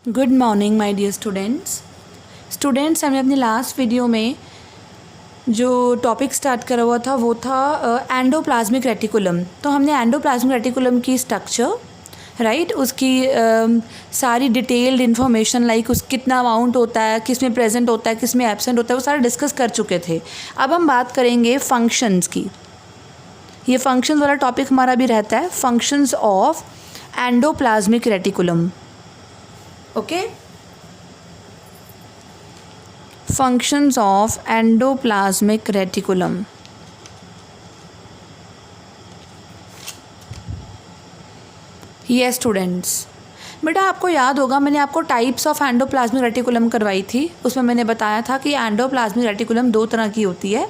Good morning my dear students हमने अपनी last video में जो टॉपिक स्टार्ट करा हुआ था वो था एंडोप्लाज्मिक रेटिकुलम। तो हमने एंडोप्लाज्मिक रेटिकुलम की स्ट्रक्चर उसकी सारी डिटेल्ड इन्फॉर्मेशन लाइक उस कितना अमाउंट होता है, किस में प्रेजेंट होता है, किस में एब्सेंट होता है, वो सारा डिस्कस कर चुके थे। अब हम बात करेंगे फंक्शंस की। ये फंक्शंस वाला टॉपिक हमारा भी रहता है, functions of endoplasmic reticulum. Okay, functions of endoplasmic reticulum। Yes students, बेटा आपको याद होगा मैंने आपको टाइप्स ऑफ एंडोप्लाज्मिक रेटिकुलम करवाई थी। उसमें मैंने बताया था कि एंडोप्लाज्मिक रेटिकुलम दो तरह की होती है,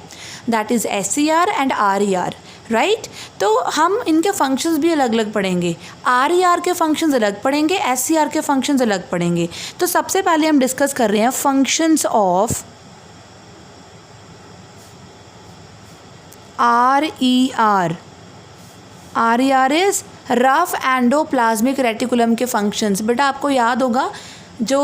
that is SCR and RER, right. तो हम इनके फंक्शंस भी अलग अलग पढ़ेंगे। RER के फंक्शंस अलग पढ़ेंगे, SCR के फंक्शंस अलग पढ़ेंगे। तो सबसे पहले हम डिस्कस कर रहे हैं functions of RER। RER is rough endoplasmic reticulum के फंक्शंस। बेटा आपको याद होगा जो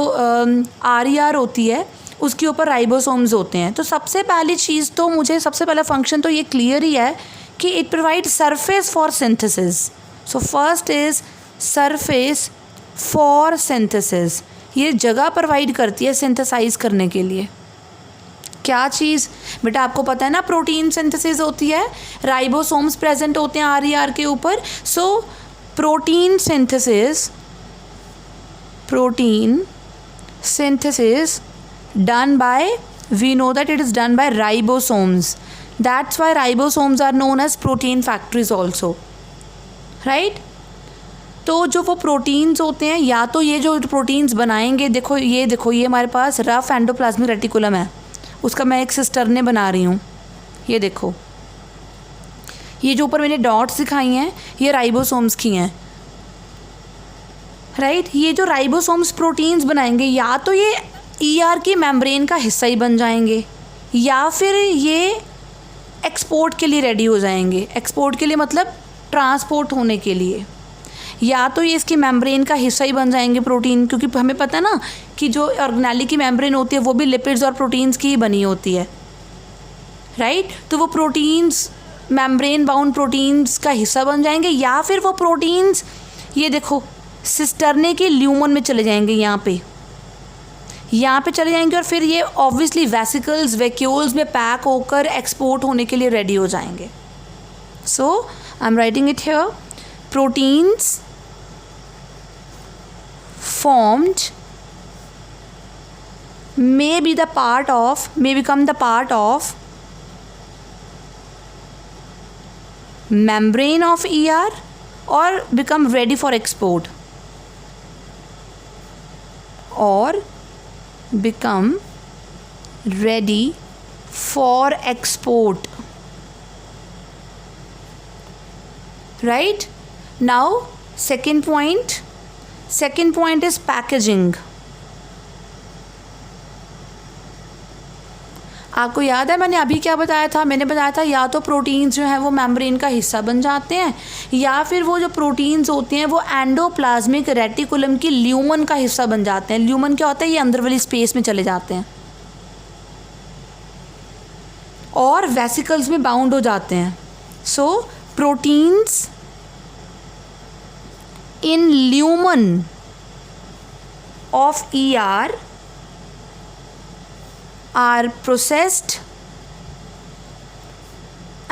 RER होती है उसके ऊपर राइबोसोम्स होते हैं। तो सबसे पहली चीज़ तो मुझे सबसे पहला फंक्शन तो ये क्लियर ही है कि it provide surface for synthesis. So first is surface for synthesis. ये जगह प्रोवाइड करती है सिंथेसाइज करने के लिए। क्या चीज़ बेटा आपको पता है ना, प्रोटीन सिंथेसिस होती है, राइबोसोम्स प्रेजेंट होते हैं RER के ऊपर। So protein synthesis done by, we know that it is done by ribosomes. That's why ribosomes are known as protein factories also, right? तो जो वो प्रोटीन्स होते हैं, या तो ये जो प्रोटीन्स बनाएंगे, देखो ये हमारे पास रफ एंडोप्लाज्मिक रेटिकुलम है, उसका मैं एक सिस्टरने बना रही हूँ। ये देखो, ये जो ऊपर मैंने डॉट्स दिखाई हैं ये राइबोसोम्स की हैं, राइट। ये जो राइबोसोम्स प्रोटीन्स बनाएंगे या तो ये ER की मेम्ब्रेन का हिस्सा ही बन जाएंगे, या फिर ये एक्सपोर्ट के लिए रेडी हो जाएंगे। एक्सपोर्ट के लिए मतलब ट्रांसपोर्ट होने के लिए, या तो ये इसकी मेम्ब्रेन का हिस्सा ही बन जाएंगे प्रोटीन, क्योंकि हमें पता है ना कि जो ऑर्गेनेली की मेम्ब्रेन होती है वो भी लिपिड्स और प्रोटीन्स की ही बनी होती है, राइट। तो वो प्रोटीन्स मेम्ब्रेन बाउंड प्रोटीन्स का हिस्सा बन जाएंगे, या फिर वो प्रोटीन्स ये देखो सिस्टरने के ल्यूमन में चले जाएंगे, यहाँ पे चले जाएंगे, और फिर ये ऑब्वियसली वेसिकल्स वैक्यूल्स में पैक होकर एक्सपोर्ट होने के लिए रेडी हो जाएंगे। So I am writing it here, proteins formed may become the part of membrane of ER or become ready for export, or become ready for export, right? Now second point is packaging। आपको याद है मैंने अभी क्या बताया था? मैंने बताया था या तो प्रोटीन्स जो हैं वो मेम्ब्रेन का हिस्सा बन जाते हैं, या फिर वो जो प्रोटीन्स होते हैं वो एंडोप्लाज्मिक रेटिकुलम की ल्यूमन का हिस्सा बन जाते हैं। ल्यूमन क्या होता है? ये अंदर वाली स्पेस में चले जाते हैं और वेसिकल्स में बाउंड हो जाते हैं। सो proteins in lumen of ER are processed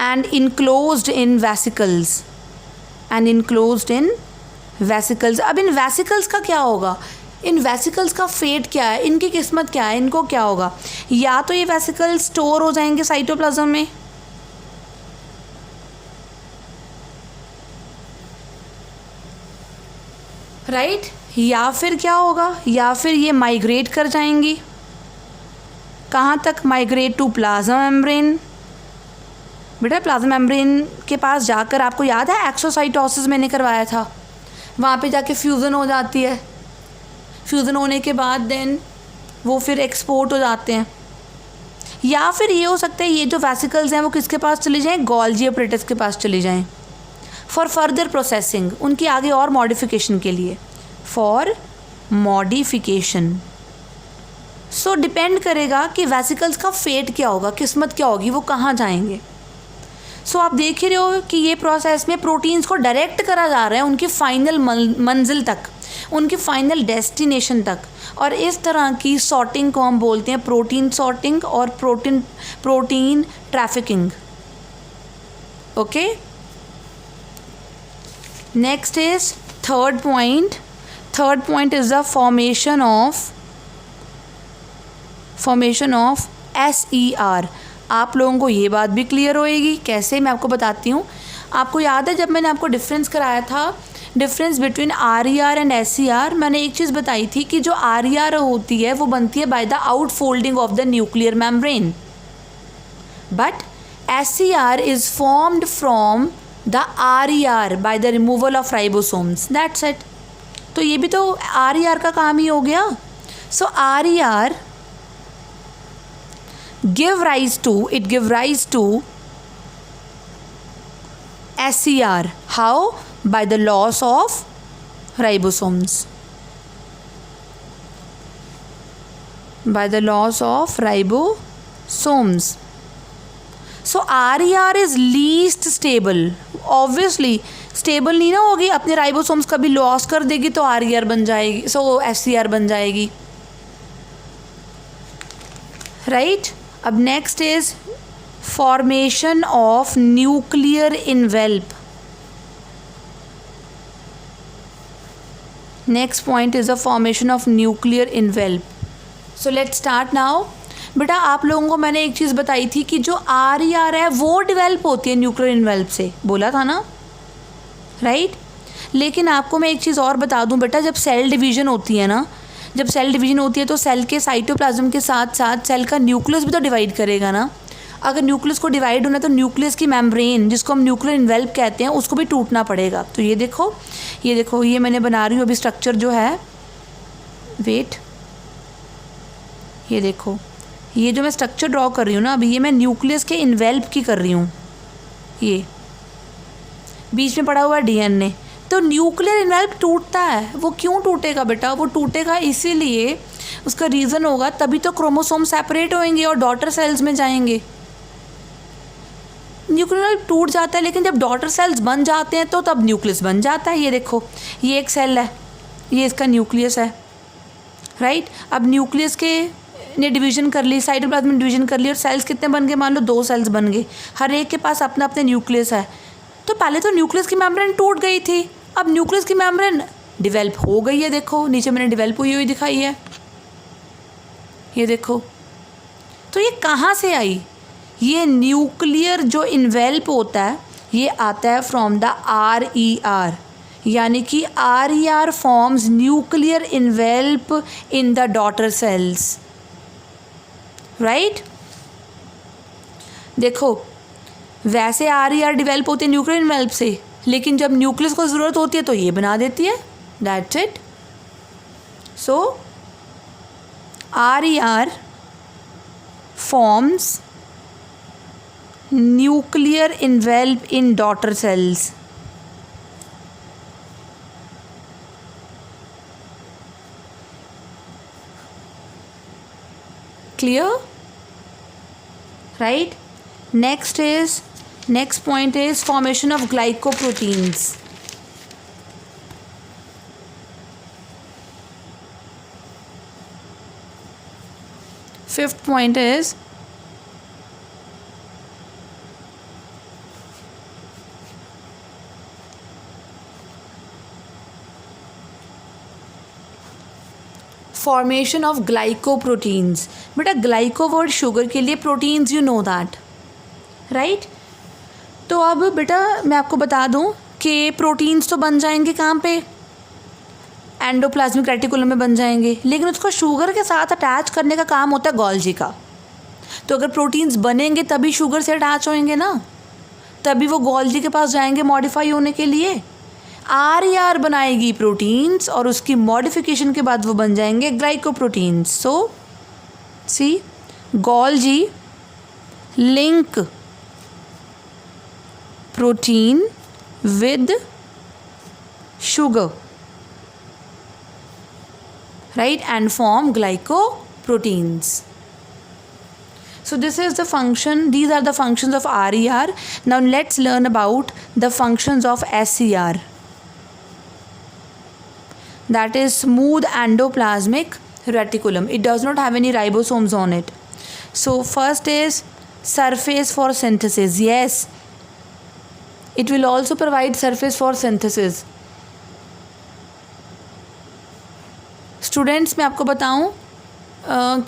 and enclosed in vesicles अब इन वेसिकल्स का क्या होगा? इन वेसिकल्स का फेट क्या है? इनकी किस्मत क्या है? इनको क्या होगा? या तो ये वेसिकल्स स्टोर हो जाएंगे साइटोप्लाज्म में, राइट, या फिर क्या होगा? या फिर ये माइग्रेट कर जाएंगी। कहाँ तक माइग्रेट? To plasma membrane. बेटा प्लाज्मा मेम्ब्रेन के पास जाकर आपको याद है एक्सोसाइटोसिस मैंने करवाया था, वहाँ पे जाके फ्यूज़न हो जाती है। फ्यूज़न होने के बाद देन वो फिर एक्सपोर्ट हो जाते हैं। या फिर ये हो सकता है ये जो वेसिकल्स हैं वो किसके पास चली जाएँ? गोल्गी अपरेटस के पास चली जाएँ फॉर फर्दर प्रोसेसिंग, उनकी आगे और मॉडिफिकेशन के लिए, फॉर मॉडिफिकेशन। सो डिपेंड करेगा कि वेसिकल्स का फेट क्या होगा, किस्मत क्या होगी, वो कहाँ जाएंगे। सो आप देख ही रहे हो कि ये प्रोसेस में प्रोटीन्स को डायरेक्ट करा जा रहा है उनकी फाइनल मंजिल तक, उनकी फाइनल डेस्टिनेशन तक। और इस तरह की सॉर्टिंग को हम बोलते हैं प्रोटीन सॉर्टिंग और protein trafficking. Okay, next is third point is the formation of SER। आप लोगों को ये बात भी क्लियर होएगी कैसे, मैं आपको बताती हूँ। आपको याद है जब मैंने आपको डिफरेंस कराया था, difference between RER and SER, मैंने एक चीज़ बताई थी कि जो RER होती है वो बनती है by the out folding of the nuclear membrane, but SER is formed from the RER by the removal of ribosomes, that's it. तो ये भी तो RER का काम ही हो गया। सो RER give rise to SER. How? By the loss of ribosomes. So RER is least stable. Obviously stable नहीं ना होगी, अपने राइबोसोम्स कभी लॉस कर देगी तो RER बन जाएगी, सो SER बन जाएगी, राइट। अब next is formation of nuclear envelope. Next point is the formation of nuclear envelope. So let's start now. बेटा आप लोगों को मैंने एक चीज़ बताई थी कि जो RER है वो डिवेल्प होती है न्यूक्लियर इनवेल्प से, बोला था ना, राइट। लेकिन आपको मैं एक चीज़ और बता दूं बेटा, जब सेल डिवीज़न होती है ना, जब सेल डिवीजन होती है तो सेल के साइटोप्लाज्म के साथ साथ सेल का न्यूक्लियस भी तो डिवाइड करेगा ना। अगर न्यूक्लियस को डिवाइड होना है तो न्यूक्लियस की मेम्ब्रेन, जिसको हम न्यूक्लियर इन्वेल्प कहते हैं, उसको भी टूटना पड़ेगा। तो ये देखो ये मैंने बना रही हूँ अभी स्ट्रक्चर जो है, वेट, ये देखो, ये जो मैं स्ट्रक्चर ड्रॉ कर रही हूँ ना अभी, ये मैं न्यूक्लियस के इन्वेल्प की कर रही हूँ। ये बीच में पड़ा हुआ है DNA। तो न्यूक्लियर इन्वेल्प टूटता है, वो क्यों टूटेगा बेटा? वो टूटेगा इसीलिए, उसका रीज़न होगा, तभी तो क्रोमोसोम सेपरेट होंगे और डॉटर सेल्स में जाएंगे। न्यूक्लियर इन्वेल्प टूट जाता है, लेकिन जब डॉटर सेल्स बन जाते हैं तो तब न्यूक्लियस बन जाता है। ये देखो, ये एक सेल है, ये इसका न्यूक्लियस है, राइट। अब न्यूक्लियस के ने डिवीजन कर ली, साइटोप्लाज्म में डिवीजन कर ली, और सेल्स कितने बन गए? मान लो 2 सेल्स बन गए, हर एक के पास अपना अपना न्यूक्लियस है। तो पहले तो न्यूक्लियस की मेम्ब्रेन टूट गई थी, अब न्यूक्लियस की मेम्ब्रेन डिवेल्प हो गई है। देखो नीचे मैंने डिवेल्प हुई दिखाई है, ये देखो। तो ये कहाँ से आई? ये न्यूक्लियर जो इन्वेल्प होता है ये आता है फ्रॉम द RER, यानी कि RER forms nuclear envelope in the daughter cells, right. देखो वैसे RER डिवेल्प होते हैं न्यूक्लियर इन्वेल्प से, लेकिन जब न्यूक्लियस को ज़रूरत होती है तो ये बना देती है, that's it. So RER forms nuclear envelope in daughter cells. Clear? Right? Next point is formation of glycoproteins. Fifth point is formation of glycoproteins. बेटा ग्लाइको वर्ड शुगर के लिए, proteins you know that, right. तो अब बेटा मैं आपको बता दूं कि प्रोटीन्स तो बन जाएंगे कहाँ पे? एंडोप्लाज्मिक रेटिकुलम में बन जाएंगे, लेकिन उसको शुगर के साथ अटैच करने का काम होता है गोल्जी का। तो अगर प्रोटीन्स बनेंगे तभी शुगर से अटैच होंगे ना, तभी वो गोल्जी के पास जाएंगे मॉडिफाई होने के लिए। RER बनाएगी प्रोटीन्स और उसकी मॉडिफिकेशन के बाद वो बन जाएंगे glycoproteins. So see, Golgi link protein with sugar, right, and form glycoproteins. So this is the function, these are the functions of RER. Now let's learn about the functions of SER, that is smooth endoplasmic reticulum. It does not have any ribosomes on it. So first is surface for synthesis. Yes, it will also provide surface for synthesis. Students मैं आपको बताऊं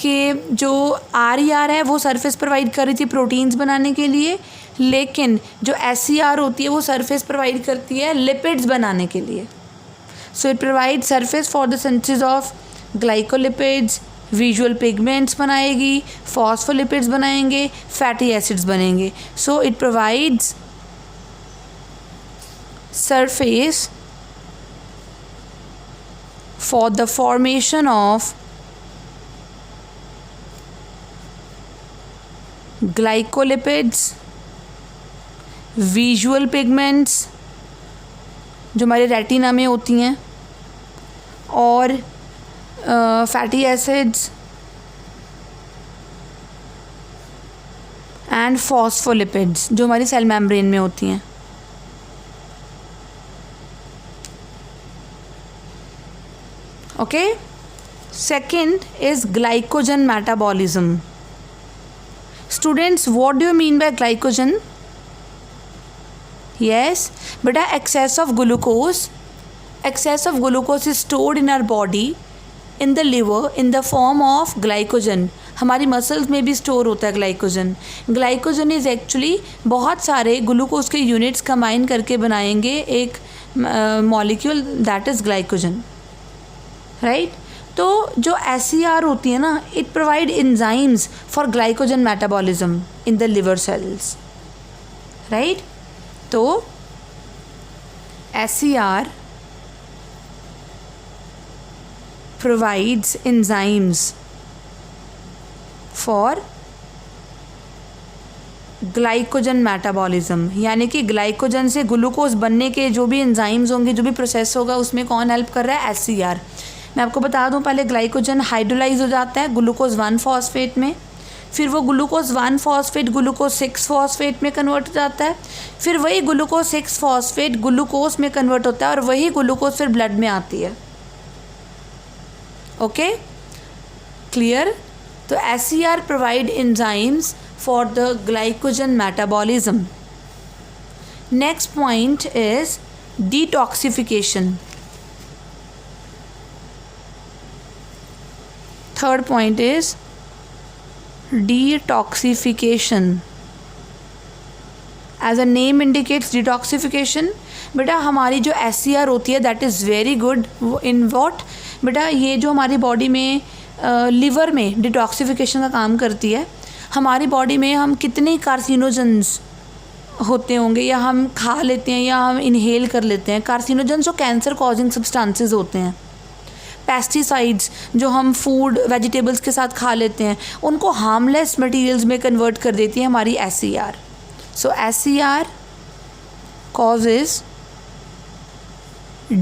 कि जो RER है वो surface provide कर रही थी प्रोटीन्स बनाने के लिए, लेकिन जो SER होती है वो सरफेस प्रोवाइड करती है लिपिड्स बनाने के लिए. So it provide surface for the synthesis of glycolipids, visual pigments बनाएगी, फॉस्फोलिपिड्स बनाएंगे, फैटी एसिड्स बनेंगे. So it provides surface for the formation of glycolipids, visual pigments जो हमारे रेटिना में होती हैं, और फैटी एसिड्स एंड फॉस्फोलिपिड्स जो हमारी सेल मेम्ब्रेन में होती हैं. Okay, second is glycogen metabolism. Students, what do you mean by glycogen? Yes, beta, excess of glucose is stored in our body in the liver in the form of glycogen. हमारी muscles में भी store होता है glycogen. Glycogen is actually बहुत सारे glucose के units combine करके बनाएंगे एक molecule, that is glycogen, right. तो जो SER होती है ना, it provide enzymes for glycogen metabolism in the liver cells, right. तो SER provides enzymes for glycogen metabolism, यानी कि ग्लाइकोजन से ग्लूकोज बनने के जो भी एंजाइम्स होंगे, जो भी प्रोसेस होगा, उसमें कौन हेल्प कर रहा है? SER. मैं आपको बता दूं, पहले ग्लाइकोजन हाइड्रोलाइज हो जाता है ग्लूकोज 1 फॉस्फेट में, फिर वो ग्लूकोज 1 फॉस्फेट ग्लूकोज 6 फॉस्फेट में कन्वर्ट हो जाता है, फिर वही ग्लूकोज 6 फॉस्फेट ग्लूकोज में कन्वर्ट होता है, और वही ग्लूकोज फिर ब्लड में आती है. Okay, clear. तो SER provide enzymes for the glycogen metabolism. Next point is detoxification. Third point is detoxification. As a name indicates, detoxification, बेटा हमारी जो SER होती है that is very good in what. बेटा ये जो हमारी बॉडी में लिवर में डिटॉक्सिफिकेशन का काम करती है. हमारी बॉडी में हम कितने कार्सिनोजेंस होते होंगे, या हम खा लेते हैं या हम इनहेल कर लेते हैं. कार्सिनोजेंस जो कैंसर कॉजिंग सब्सटेंसेस होते हैं, पेस्टिसाइड्स जो हम फूड वेजिटेबल्स के साथ खा लेते हैं, उनको हार्मलेस मटेरियल्स में कन्वर्ट कर देती है हमारी SER. So SER causes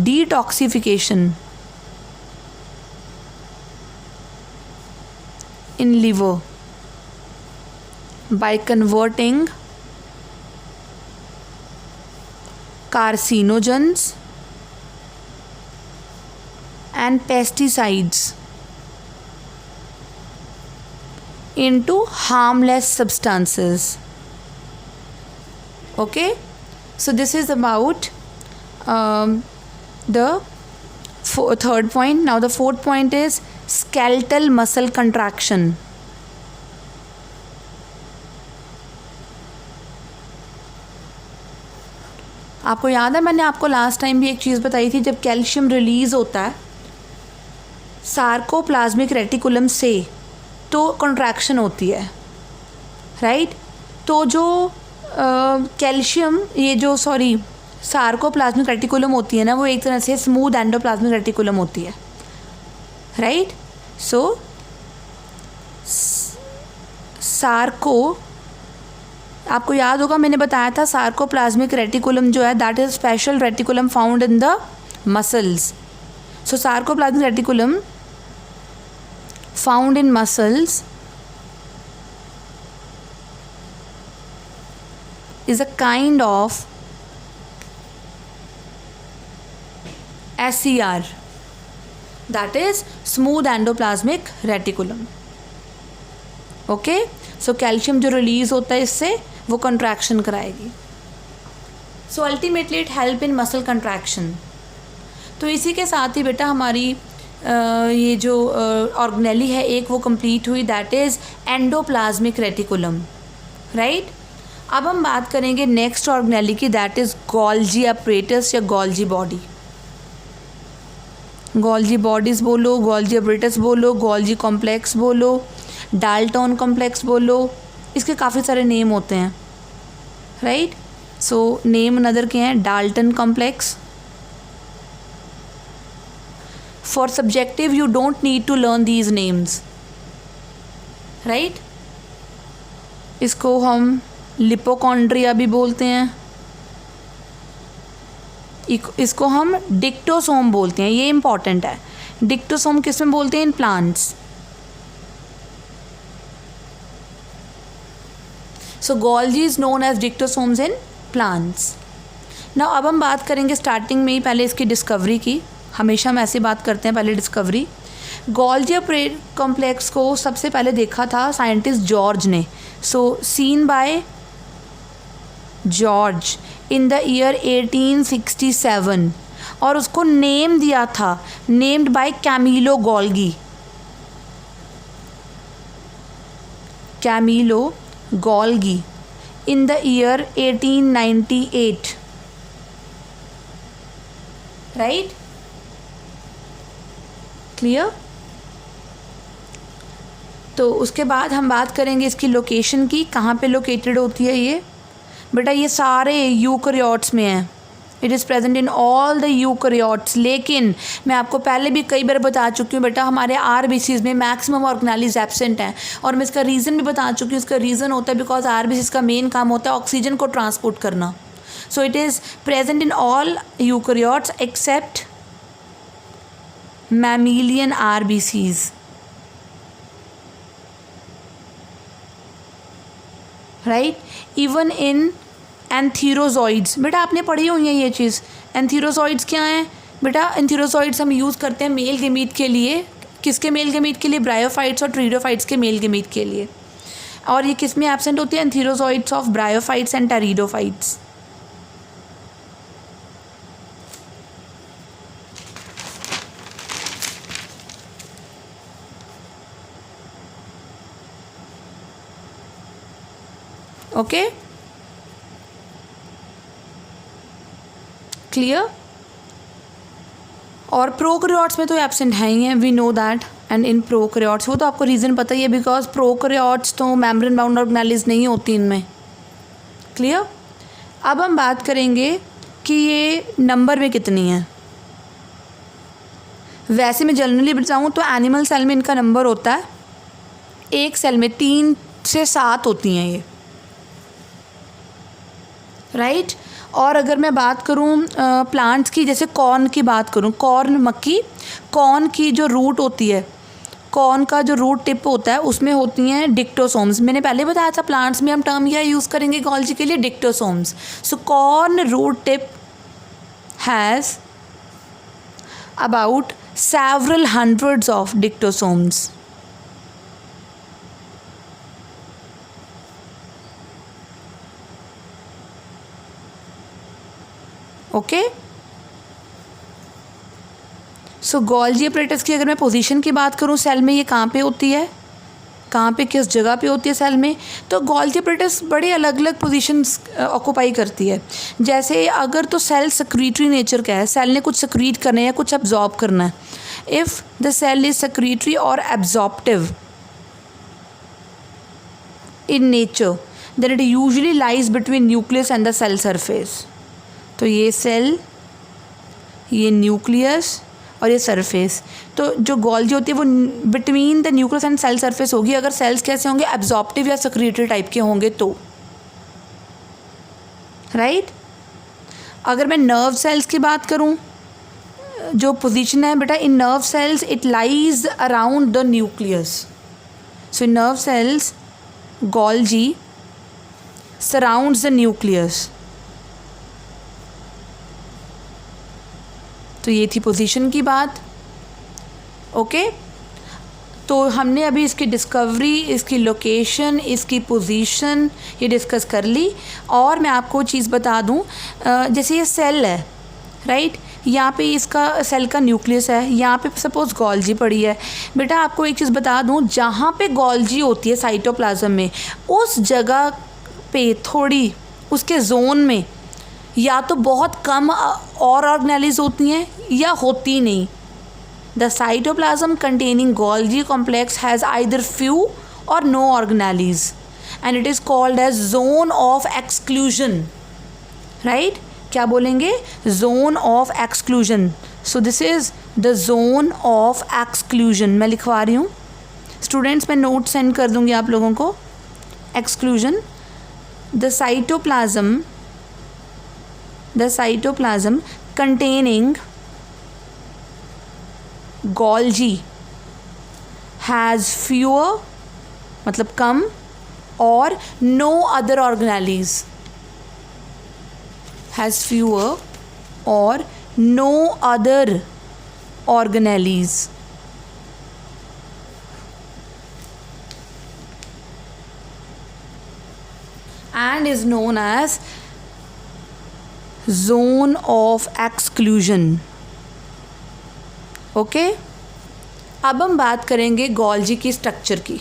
detoxification in liver by converting carcinogens and pesticides into harmless substances. Okay, so this is about the third point. Now the fourth point is skeletal muscle contraction. आपको याद है मैंने आपको last time भी एक चीज़ बताई थी, जब कैल्शियम रिलीज़ होता है सार्कोप्लाज्मिक रेटिकुलम से तो कॉन्ट्रैक्शन होती है, राइट. तो जो कैल्शियम ये जो सार्कोप्लाज्मिक रेटिकुलम होती है ना, वो एक तरह से स्मूथ एंडोप्लाज्मिक रेटिकुलम होती है, राइट. सो आपको याद होगा मैंने बताया था सार्कोप्लाज्मिक रेटिकुलम जो है that is special reticulum found in the muscles. So sarcoplasmic reticulum found in muscles is a kind of SCR, that is smooth endoplasmic reticulum. Okay, so calcium जो रिलीज होता है इससे वो कंट्रैक्शन कराएगी. So ultimately it help in muscle contraction. तो इसी के साथ ही बेटा हमारी ये जो ऑर्गेनेली है एक वो कंप्लीट हुई, that is endoplasmic reticulum. Right, अब हम बात करेंगे नेक्स्ट ऑर्गेनेली की, दैट इज़ गोल्जी अपरेटस या गोल्जी बॉडी. गोल्जी बॉडीज़ बोलो, गोल्जी अपरेटस बोलो, गोल्जी कॉम्प्लेक्स बोलो, डाल्टन कॉम्प्लेक्स बोलो, इसके काफ़ी सारे नेम होते हैं. राइट, सो नेम अनदर के हैं Dalton complex. For subjective you don't need to learn these names. Right, इसको हम लिपोकॉन्ड्रिया भी बोलते हैं, इसको हम डिक्टोसोम बोलते हैं. ये इंपॉर्टेंट है. डिक्टोसोम किस में बोलते हैं? In plants. So Golgi is known as dictyosomes in plants. Now अब हम बात करेंगे स्टार्टिंग में ही पहले इसकी डिस्कवरी की. हमेशा हम ऐसी बात करते हैं, पहले डिस्कवरी. गोल्जी कॉम्प्लेक्स को सबसे पहले देखा था साइंटिस्ट जॉर्ज ने. So seen by George in the year 1867 और उसको नेम दिया था, named by Camillo Golgi. Camillo Golgi in the year 1898. Right? Clear? तो उसके बाद हम बात करेंगे इसकी लोकेशन की, कहाँ पे लोकेटेड होती है ये. बेटा ये सारे यूकैरियोट्स में है. It is present in all the eukaryotes. लेकिन मैं आपको पहले भी कई बार बता चुकी हूँ बेटा, हमारे आरबीसीज में मैक्सिमम ऑर्गेनेलीज एब्सेंट हैं. और मैं इसका रीज़न भी बता चुकी हूँ. इसका रीज़न होता है बिकॉज आरबीसीज का मेन काम होता है ऑक्सीजन को ट्रांसपोर्ट करना. So it is present in all eukaryotes except mammalian RBCs. Right, even in antherozoids. बेटा आपने पढ़ी हुई है ये चीज़. एंथीरोजॉइड्स क्या हैं बेटा? एंथीरोजॉइड्स हम यूज़ करते हैं मेल गेमीट के लिए. किसके मेल गेमीट के लिए? ब्रायोफाइट्स और ट्रीडोफाइट्स के मेल गेमीट के लिए. और ये किस में एब्सेंट होती है? Antherozoids of bryophytes and pteridophytes. Okay, clear. और प्रोकैरियोट्स में तो एब्सेंट है ही हैं, we know that. And in prokaryotes वो तो आपको रीज़न पता ही है बिकॉज प्रोकैरियोट्स तो मेम्ब्रेन बाउंड ऑर्गेनेलीज नहीं होती इनमें. क्लियर. अब हम बात करेंगे कि ये नंबर में कितनी है. वैसे मैं जनरली बताऊँ तो एनिमल सेल में इनका नंबर होता है, एक सेल में 3 से 7 होती हैं ये. राइट. और अगर मैं बात करूँ प्लांट्स की, जैसे कॉर्न की बात करूँ, कॉर्न मक्की, कॉर्न की जो रूट होती है, कॉर्न का जो रूट टिप होता है उसमें होती हैं डिक्टोसोम्स. मैंने पहले बताया था प्लांट्स में हम टर्म यह यूज़ करेंगे गोल्जी के लिए, dictyosomes. So corn root tip has about several hundreds of dictosomes. ओके. सो गोल्जी अपरेटस की अगर मैं पोजीशन की बात करूँ सेल में, ये कहाँ पे होती है, कहाँ पे किस जगह पे होती है सेल में, तो गोल्जी अपरेटस बड़े अलग अलग पोजीशंस ऑक्यूपाई करती है. जैसे अगर तो सेल सेक्रीटरी नेचर का है, सेल ने कुछ सेक्रीट करना है या कुछ एब्जॉर्ब करना है. If the cell is secretory और absorptive in nature then it usually lies between nucleus and the cell surface. तो ये सेल, ये न्यूक्लियस और ये सरफेस, तो जो गोल्जी होती है वो between the nucleus and cell surface होगी. अगर सेल्स कैसे होंगे, एब्जॉर्प्टिव या सेक्रीटरी टाइप के होंगे तो. राइट. अगर मैं नर्व सेल्स की बात करूं, जो पोजीशन है बेटा in nerve cells, it lies around the nucleus. So in nerve cells Golgi surrounds the nucleus. तो ये थी पोजीशन की बात. ओके तो हमने अभी इसकी डिस्कवरी, इसकी लोकेशन, इसकी पोजीशन ये डिस्कस कर ली. और मैं आपको चीज़ बता दूं, जैसे ये सेल है राइट, यहाँ पे इसका सेल का न्यूक्लियस है, यहाँ पे सपोज गोल्जी पड़ी है. बेटा आपको एक चीज़ बता दूं, जहाँ पे गोल्जी होती है साइटोप्लाज्म में, उस जगह पे थोड़ी उसके जोन में या तो बहुत कम और ऑर्गेनेलिज होती हैं या होती नहीं. The cytoplasm containing Golgi complex has either few or no organelles and it is called as zone of exclusion. Right? क्या बोलेंगे? Zone of exclusion. So this is the zone of exclusion. मैं लिखवा रही हूँ. Students मैं note send कर दूँगी आप लोगों को. Exclusion. The cytoplasm containing Golgi has fewer मतलब कम और no other organelles, has fewer और no other organelles. And is known as zone of exclusion. Okay अब हम बात करेंगे गोल्जी की स्ट्रक्चर की.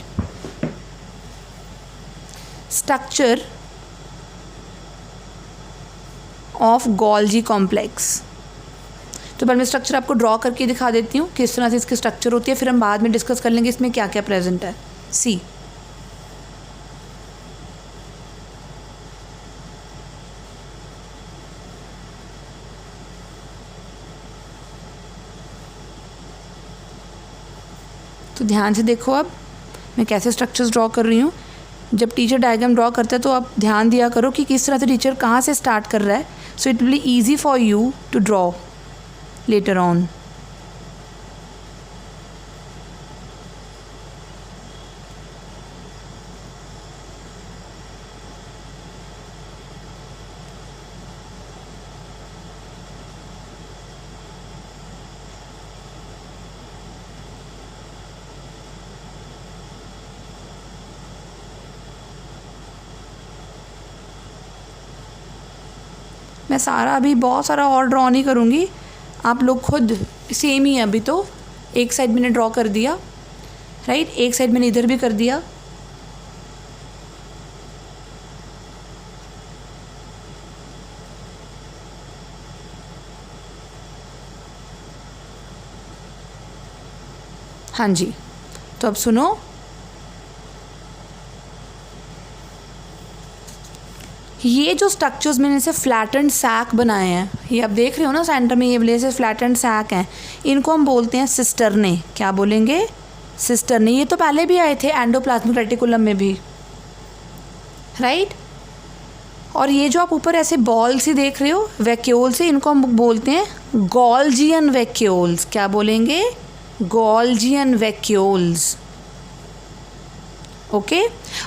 Structure of Golgi complex. तो पहले मैं स्ट्रक्चर आपको ड्रॉ करके दिखा देती हूँ किस तरह से इसकी स्ट्रक्चर होती है, फिर हम बाद में डिस्कस कर लेंगे इसमें क्या क्या प्रेजेंट है. सी तो ध्यान से देखो, अब मैं कैसे स्ट्रक्चर्स ड्रॉ कर रही हूँ. जब टीचर डायग्राम ड्रॉ करता है तो आप ध्यान दिया करो कि किस तरह से टीचर कहाँ से स्टार्ट कर रहा है. So it will be easy for you to draw later on. मैं सारा अभी बहुत सारा और ड्रॉ नहीं करूँगी, आप लोग खुद सेम ही है. अभी तो एक साइड मैंने ड्रॉ कर दिया राइट, एक साइड मैंने इधर भी कर दिया. हाँ जी, तो अब सुनो, ये जो स्ट्रक्चर्स मैंने इसे फ्लैटेंड सैक बनाए हैं, ये आप देख रहे हो ना सेंटर में ये वाले से फ्लैटेंड सैक हैं, इनको हम बोलते हैं सिस्टर्ने. क्या बोलेंगे? सिस्टर्ने. ये तो पहले भी आए थे एंडोप्लाज्मिक रेटिकुलम में भी राइट. और ये जो आप ऊपर ऐसे बॉल सी देख रहे हो वैक्यूल से, इनको हम बोलते हैं गोल्जियन वैक्यूल्स. क्या बोलेंगे? Golgian vacuoles. ओके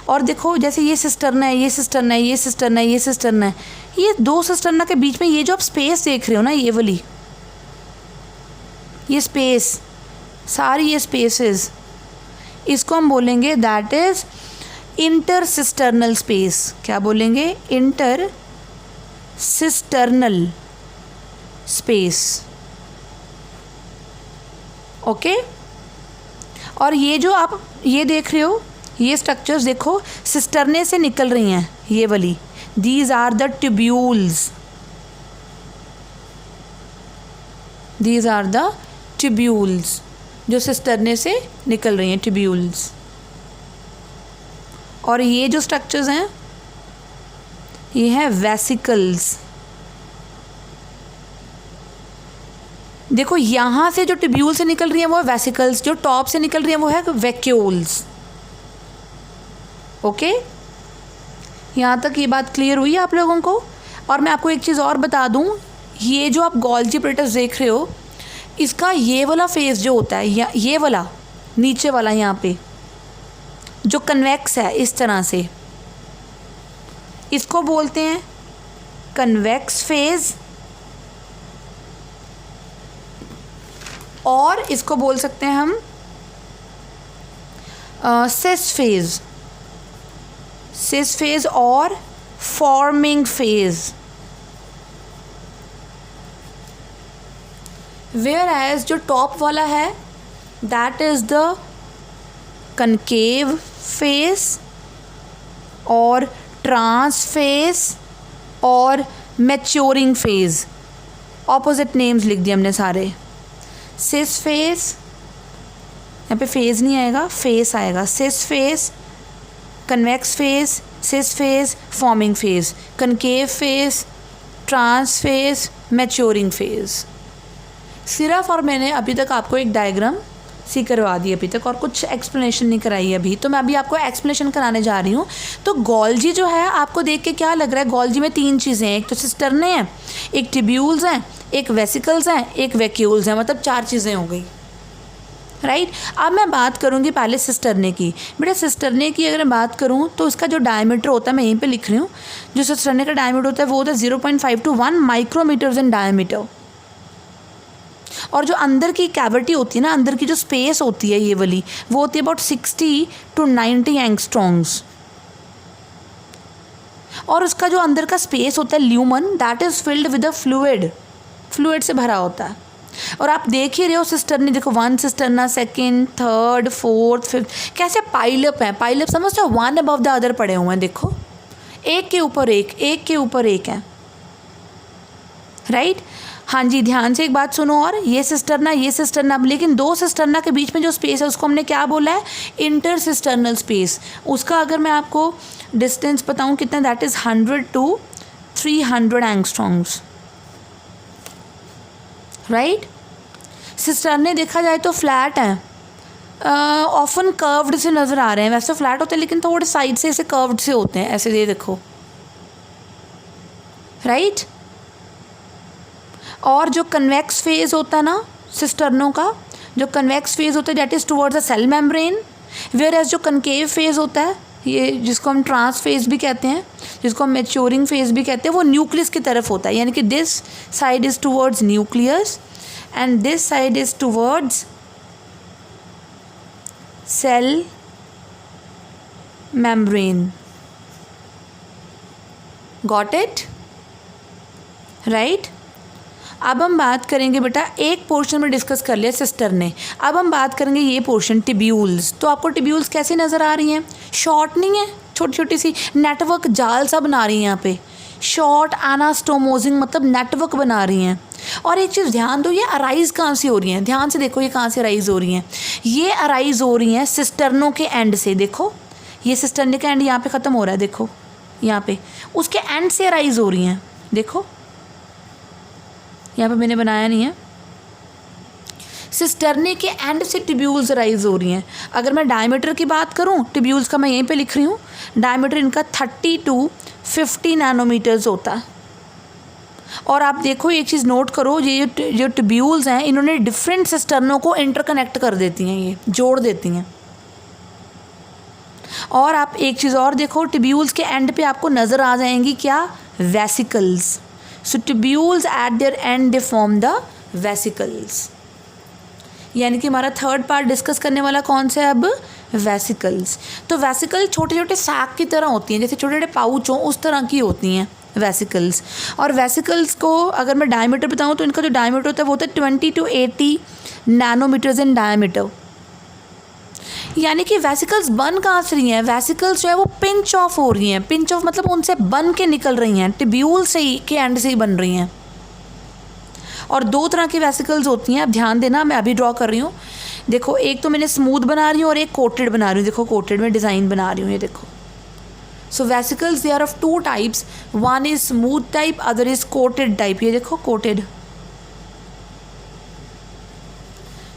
और देखो जैसे ये सिस्टर्न है, ये सिस्टर्न है, ये सिस्टर्न है, ये सिस्टर्न है, ये दो सिस्टर्ना के बीच में ये जो आप स्पेस देख रहे हो ना, ये वाली ये स्पेस, सारी ये स्पेसेस, इसको हम बोलेंगे दैट इज इंटरसिस्टर्नल स्पेस. क्या बोलेंगे? Inter cisternal space. ओके और ये जो आप ये देख रहे हो, ये स्ट्रक्चर्स देखो सिस्टर्ने से निकल रही हैं, ये वाली. These are the tubules. These are the tubules जो सिस्टर्ने से निकल रही हैं, ट्यूब्यूल्स. और ये जो स्ट्रक्चर्स हैं ये हैं वेसिकल्स. देखो यहाँ से जो ट्यूब्यूल से निकल रही हैं वो है वेसिकल्स, जो टॉप से निकल रही हैं वो है वैक्यूल्स. ओके यहाँ तक ये बात क्लियर हुई आप लोगों को. और मैं आपको एक चीज़ और बता दूँ, ये जो आप गोल्जी apparatus देख रहे हो, इसका ये वाला फेस जो होता है, या ये वाला नीचे वाला यहाँ पे जो कन्वेक्स है इस तरह से, इसको बोलते हैं कन्वेक्स फेज, और इसको बोल सकते हैं हम सिस फेज और फॉर्मिंग फेज। वेयर एज जो टॉप वाला है that is the concave phase और ट्रांस फेज और मैच्योरिंग फेज। ऑपोजिट नेम्स लिख दिए हमने सारे। सिस फेज, यहाँ पे फेज नहीं आएगा, फेस आएगा। Cis phase, convex phase, cis phase, forming phase, concave phase, trans phase, maturing phase. सिर्फ और मैंने अभी तक आपको एक डायग्राम सी करवा दी अभी तक, और कुछ एक्सप्लेनेशन नहीं कराई अभी, तो मैं अभी आपको एक्सप्लेनेशन कराने जा रही हूँ। तो गोल्जी जो है आपको देख के क्या लग रहा है? गोल्जी में 3 चीज़ें हैं, एक तो सिस्टर्ने हैं, एक टिब्यूल्स हैं, एक वेसिकल्स हैं, एक वैक्यूल्स हैं, मतलब 4 चीज़ें हो गई, राइट। अब मैं बात करूँगी पहले सिस्टर्ने की। बेटा सिस्टर्ने की अगर मैं बात करूँ तो इसका जो डायमीटर होता है, मैं यहीं पे लिख रही हूँ, जो सिस्टर्ने का डायमीटर होता है वो होता है 0.5 to 1 माइक्रोमीटर्स इन डायमीटर। और जो अंदर की कैविटी होती है ना, अंदर की जो स्पेस होती है ये वाली, वो होती है अबाउट 60 to 90 एंगस्ट्रॉन्ग्स। और उसका जो अंदर का स्पेस होता है lumen, that is filled with a fluid से भरा होता है। और आप देख ही रहे हो सिस्टर्ने, देखो 1 cisterna, 2nd, 3rd, 4th, 5th, कैसे पाइलअप हैं। पाइलअप समझते हो, 1 अबव द अदर पड़े हुए हैं, देखो एक के ऊपर एक, एक के ऊपर एक है, राइट। हाँ जी, ध्यान से एक बात सुनो, और ये सिस्टर्ना, लेकिन 2 सिस्टर्ना के बीच में जो स्पेस है उसको हमने क्या बोला है? Intercisternal space. उसका अगर मैं आपको डिस्टेंस बताऊँ कितना, that is 100 to 300 angstroms, right. Cisternae देखा जाए तो फ्लैट हैं, ऑफन कर्व्ड से नज़र आ रहे हैं। वैसे फ्लैट होते हैं लेकिन थोड़े साइड से ऐसे कर्व्ड से होते हैं, ऐसे ये देखो, राइट। और जो कन्वेक्स फेज होता है ना सिस्टर्नों का, जो कन्वेक्स फेज होता है that is towards the cell membrane, whereas जो कनकेव फेज होता है, ये जिसको हम ट्रांस फेज भी कहते हैं, जिसको हम मैच्योरिंग फेज भी कहते हैं, वो न्यूक्लियस की तरफ होता है। यानी कि this side is towards nucleus and this side is towards cell membrane. Got it, right. अब हम बात करेंगे बेटा, एक पोर्शन में डिस्कस कर लिया सिस्टर्ने, अब हम बात करेंगे ये पोर्शन टिब्यूल्स। तो आपको टिब्यूल्स कैसे नज़र आ रही हैं? शॉर्ट नहीं है, छोटी छोटी सी नेटवर्क जाल सा बना रही हैं यहाँ पे, शॉर्ट एनास्टोमोजिंग, मतलब नेटवर्क बना रही हैं। और एक चीज़ ध्यान दो, ये अराइज़ कहाँ से हो रही हैं? ध्यान से देखो, ये कहाँ से अराइज़ हो रही हैं? ये अराइज़ हो रही हैं सिस्टर्नों के एंड से। देखो ये सिस्टर्ने का एंड यहाँ पे ख़त्म हो रहा है, देखो यहाँ पे, उसके एंड से अराइज़ हो रही हैं। देखो यहाँ पे मैंने बनाया नहीं है, सिस्टर्ने के एंड से टिब्यूल्स राइज हो रही हैं। अगर मैं डायमीटर की बात करूँ टिब्यूल्स का, मैं यहीं पे लिख रही हूँ, डायमीटर इनका 30 to 50 नैनोमीटर्स होता है। और आप देखो एक चीज़ नोट करो, ये जो टिब्यूल्स हैं इन्होंने डिफरेंट सिस्टर्नों को इंटरकनेक्ट कर देती हैं, ये जोड़ देती हैं। और आप एक चीज़ और देखो, टिब्यूल्स के एंड पे आपको नज़र आ जाएंगी क्या? Vesicles. So tubules eight there and they form the vesicles. यानी कि हमारा 3rd पार्ट डिस्कस करने वाला कौन सा है अब? वेसिकल्स। तो वेसिकल छोटे छोटे सैक की तरह होती हैं, जैसे छोटे छोटे पाउच हों उस तरह की होती हैं वेसिकल्स। और वेसिकल्स को अगर मैं डायमीटर बताऊँ तो इनका जो डायमीटर होता है वो होता है 20 to 80 नैनोमीटर्स इन डायमीटर। यानी कि वेसिकल्स बन कहाँ से रही हैं? वेसिकल्स जो है वो पिंच ऑफ हो रही हैं। पिंच ऑफ मतलब उनसे बन के निकल रही हैं, टिब्यूल से ही के एंड से ही बन रही हैं। और 2 तरह की वेसिकल्स होती हैं, अब ध्यान देना, मैं अभी ड्रॉ कर रही हूँ। देखो एक तो मैंने स्मूथ बना रही हूँ और एक कोटेड बना रही हूँ। देखो कोटेड में डिज़ाइन बना रही हूँ, ये देखो। So vesicles they are of 2 types, one is smooth type, other is coated type. ये देखो कोटेड,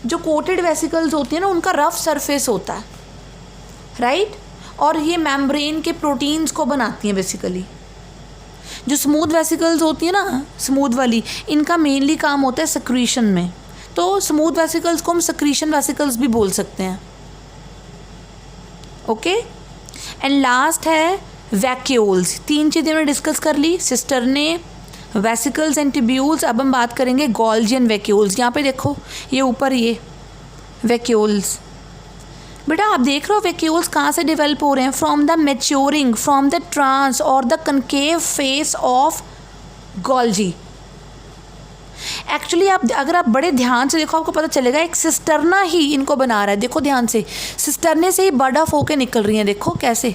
जो कोटेड वेसिकल्स होती हैं ना उनका रफ सरफेस होता है, राइट। और ये मेम्ब्रेन के प्रोटीन्स को बनाती हैं बेसिकली। जो स्मूथ वेसिकल्स होती है ना, स्मूथ वाली, इनका मेनली काम होता है सिक्रीशन में। तो स्मूथ वेसिकल्स को हम सक्रीशन वेसिकल्स भी बोल सकते हैं। ओके, एंड लास्ट है वैक्यूल्स। 3 चीज़ें हमने डिस्कस कर ली, सिस्टर्ने, वेसिकल्स एंड ट्यूब्यूल्स। अब हम बात करेंगे गोल्जी एंड वैक्यूल्स। यहाँ पे देखो ये ऊपर ये वैक्यूल्स, बेटा आप देख रहे हो वैक्यूल्स कहाँ से डेवलप हो रहे हैं? From the maturing, from the trans और the concave face of Golgi. Actually आप अगर आप बड़े ध्यान से देखो आपको पता चलेगा एक सिस्टर्ना ही इनको बना रहा है। देखो ध्यान से, सिस्टर्ने से ही बर्ड ऑफ होके निकल रही हैं, देखो कैसे।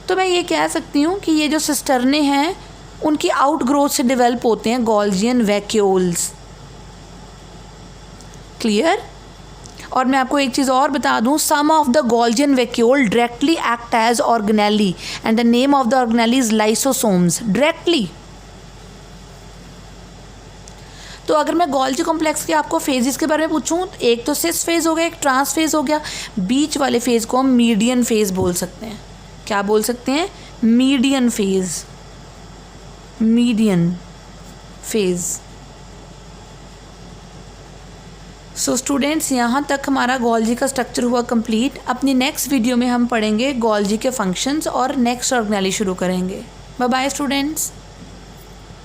तो मैं ये कह सकती हूँ कि ये जो सिस्टर्ने हैं उनकी आउट ग्रोथ से डेवलप होते हैं गोल्जियन वैक्यूल्स। क्लियर? और मैं आपको एक चीज़ और बता दूं, some of the Golgian vacuole directly act as organelle and the name of the organelle is lysosomes. Directly. तो अगर मैं गोल्जी कॉम्प्लेक्स के आपको फेजेस के बारे में पूछूं, एक तो सिस फेज हो गया, एक ट्रांस फेज हो गया, बीच वाले फेज को हम मीडियन फेज बोल सकते हैं। क्या बोल सकते हैं? Median phase. Median phase. So students, यहाँ तक हमारा गोल्जी का स्ट्रक्चर हुआ कंप्लीट। अपनी नेक्स्ट वीडियो में हम पढ़ेंगे गोल्जी के फंक्शंस और नेक्स्ट ऑर्गेनेली शुरू करेंगे। Bye bye students.